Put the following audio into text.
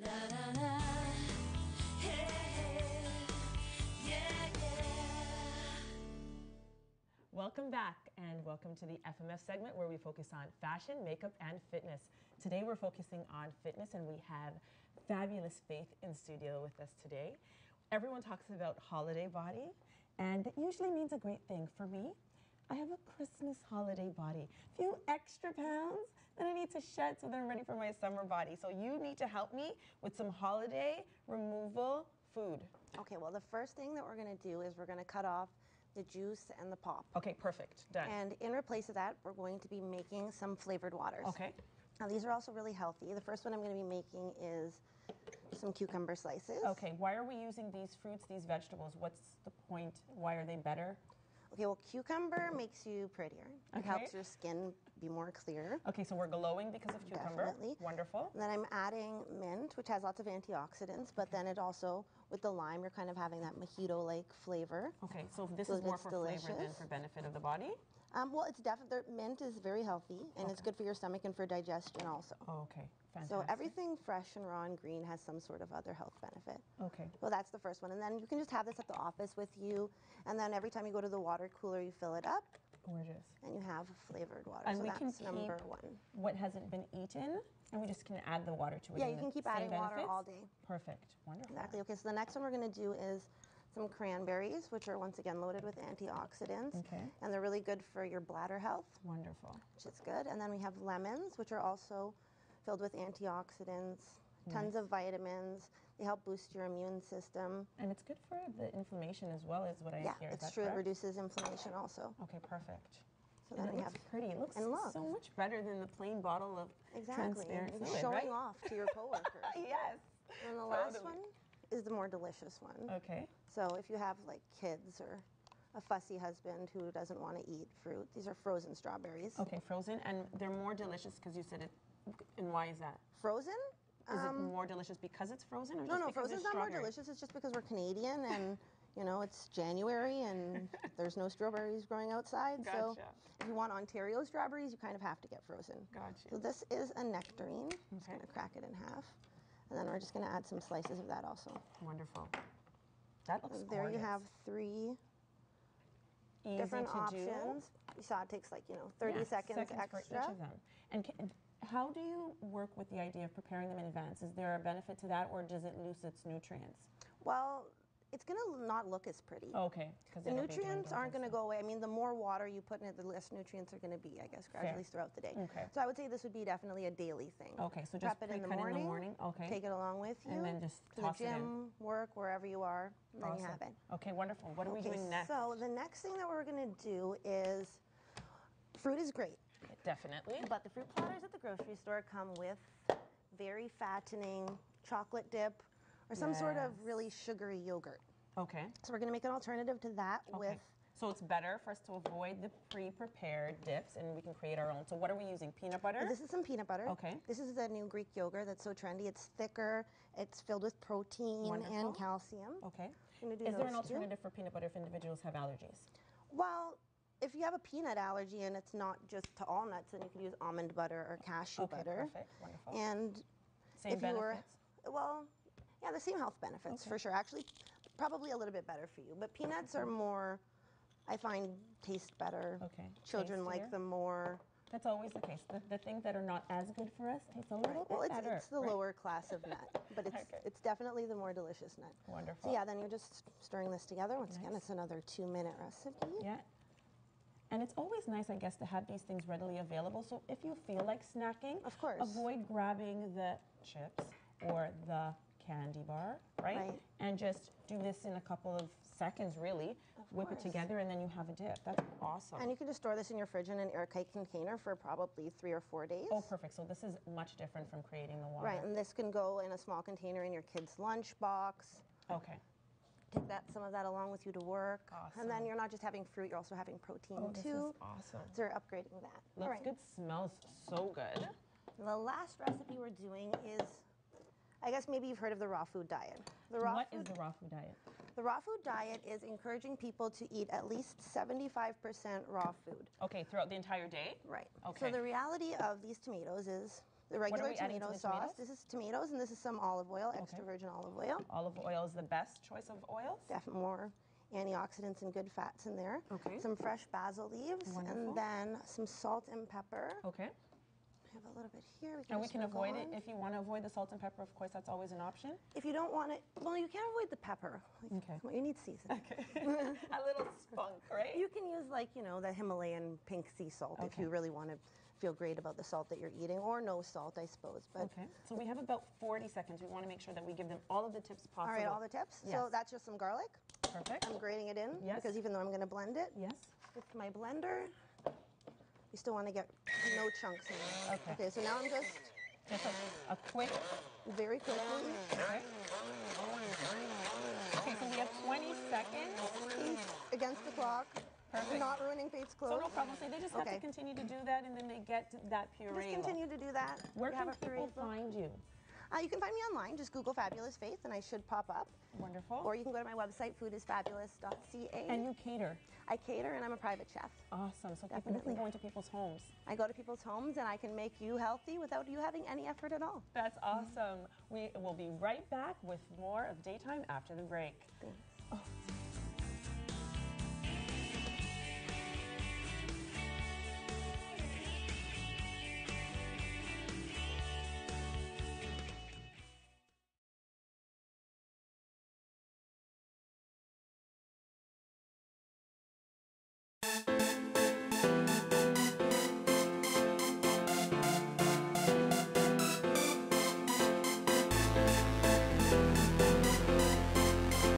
La la la, hey, hey, yeah, yeah. Welcome back and welcome to the FMF segment where we focus on fashion, makeup, and fitness. Today we're focusing on fitness and we have fabulous Faith in studio with us today. Everyone talks about holiday body and that usually means a great thing. For me, I have a Christmas holiday body. A few extra pounds that I need to shed so that I'm ready for my summer body. So you need to help me with some holiday removal food. Okay, well, the first thing that we're going to do is we're going to cut off the juice and the pop. Okay, perfect. Done. And in replace of that, we're going to be making some flavored waters. Okay. Now, these are also really healthy. The first one I'm going to be making is some cucumber slices. Okay, why are we using these fruits, these vegetables? What's the point? Why are they better? Okay, well, cucumber makes you prettier. It Okay. helps your skin be more clear. Okay, so we're glowing because of cucumber. Definitely. Wonderful. And then I'm adding mint, which has lots of antioxidants, but then it also, with the lime, you're kind of having that mojito-like flavor. Okay, so this So is more it's for flavor than delicious. for benefit of the body? Well, it's definitely, mint is very healthy, and it's good for your stomach and for digestion also. Oh, okay, fantastic. So everything fresh and raw and green has some sort of other health benefit. Okay. Well, that's the first one. And then you can just have this at the office with you, and then every time you go to the water cooler, you fill it up, Gorgeous. and you have flavored water. And so we that's can number keep one. what hasn't been eaten, and we just can add the water to it. Yeah, and you can the keep same adding water benefits? all day. Perfect, wonderful. Exactly. Okay, so the next one we're going to do is some cranberries, which are once again loaded with antioxidants. Okay. And they're really good for your bladder health, Wonderful. which is good. And then we have lemons, which are also filled with antioxidants, tons of vitamins. They help boost your immune system. And it's good for the inflammation as well, is what I Yeah, hear. Is it's that true. It correct? reduces inflammation also. Okay, perfect. So And then it we looks have pretty. It looks and look. so much better than the plain bottle of Exactly. transparent You're fluid, showing right? off to your coworkers. Yes. And the last Totally. one is the more delicious one. Okay. So if you have like kids or a fussy husband who doesn't want to eat fruit, these are frozen strawberries. Okay, frozen, and they're more delicious because you said it. And why is that? Frozen? Is it more delicious because it's frozen, or No, just no, because frozen's it's not more strawberry? delicious. It's just because we're Canadian and, you know, it's January and there's no strawberries growing outside. Gotcha. So if you want Ontario strawberries, you kind of have to get frozen. Gotcha. So this is a nectarine. I'm just Okay. going to crack it in half. And then we're just going to add some slices of that also. Wonderful. That looks There gorgeous. you have three Easy different to options. You saw it takes like, 30 Yeah, seconds for extra. each of them. And how do you work with the idea of preparing them in advance? Is there a benefit to that, or does it lose its nutrients? Well, it's going to not look as pretty. Okay, because The nutrients aren't going to go away. I mean, the more water you put in it, the less nutrients are going to be, I guess, gradually throughout the day. Okay. So I would say this would be definitely a daily thing. Okay, so just prep it in the pre-cut morning. Okay. Take it along with you. And then just to toss the it in. gym, work, wherever you are, and then you have it. Okay, wonderful. What are we Okay, doing next? so the next thing that we're going to do is fruit is great, Definitely. but the fruit platters at the grocery store come with very fattening chocolate dip or some sort Yes. of really sugary yogurt. Okay. So we're going to make an alternative to that Okay. with So it's better for us to avoid the pre-prepared dips, and we can create our own. So what are we using? Peanut butter? This is some peanut butter. Okay. This is the new Greek yogurt that's so trendy. It's thicker. It's filled with protein Wonderful. and calcium. Okay. I'm gonna do Is there an those two. alternative for peanut butter if individuals have allergies? Well, if you have a peanut allergy and it's not just to all nuts, then you could use almond butter or cashew Okay, butter. perfect. Wonderful. And Same if you benefits? well, yeah, the same health benefits for sure. Actually, probably a little bit better for you. But peanuts are more, I find, taste better. Okay. Children like Tastier? them more. That's always the case. The things that are not as good for us taste a little Well, bit better. it's the right? lower class of nut, but Okay. it's definitely the more delicious nut. Wonderful. So yeah, then you're just stirring this together. Once again, Nice. it's another 2-minute recipe. Yeah. And it's always nice, I guess, to have these things readily available. So if you feel like snacking, Of course. avoid grabbing the chips or the candy bar, right? Right. And just do this in a couple of seconds, really. Whip it course. together, and then you have a dip. That's awesome. And you can just store this in your fridge in an airtight container for probably 3 or 4 days. Oh, perfect. So this is much different from creating the water. Right, and this can go in a small container in your kid's lunch box. Okay. Take some of that along with you to work. Awesome. And then you're not just having fruit, you're also having protein Oh, this too. is awesome. So you're upgrading that. All Looks right. good. Smells so good. The last recipe we're doing is, I guess maybe you've heard of the raw food diet. The raw What food is the raw food diet? The raw food diet is encouraging people to eat at least 75% raw food. Okay, throughout the entire day? Right. Okay. So the reality of these tomatoes is The What are regular we adding to tomato the sauce. tomatoes? This is tomatoes, and this is some olive oil, extra virgin olive oil. Olive oil is the best choice of oils. Definitely more antioxidants and good fats in there. Okay. Some fresh basil leaves, Wonderful. and then some salt and pepper. Okay. I have a little bit here. And we just can sprinkle avoid it on. if you want to avoid the salt and pepper. Of course, that's always an option. If you don't want it, well, you can't avoid the pepper. Okay. Come on, you need seasoning. Okay. A little spunk, right? You can use like, the Himalayan pink sea salt if Okay. you really want to feel great about the salt that you're eating, or no salt, I suppose. But Okay. So we have about 40 seconds. We want to make sure that we give them all of the tips possible. all right, all the tips. Yes. So that's just some garlic. Perfect. I'm grating it in Yes. because even though I'm going to blend it Yes. with my blender, you still want to get no chunks in there. Okay. So now I'm just Just a quick. very quickly Okay. Okay. So we have 20 seconds. against the clock. Perfect. Not ruining Faith's So clothes. no problem. So they just have to Okay. continue to do that, and then they get that puree. Just continue to do that. Where You can have a people puree bowl. find you? You can find me online. Just Google Fabulous Faith, and I should pop up. Wonderful. Or you can go to my website, foodisfabulous.ca. And you cater. I cater, and I'm a private chef. Awesome. So people Definitely. can go into people's homes. I go to people's homes, and I can make you healthy without you having any effort at all. That's awesome. We will be right back with more of Daytime after the break. Thanks.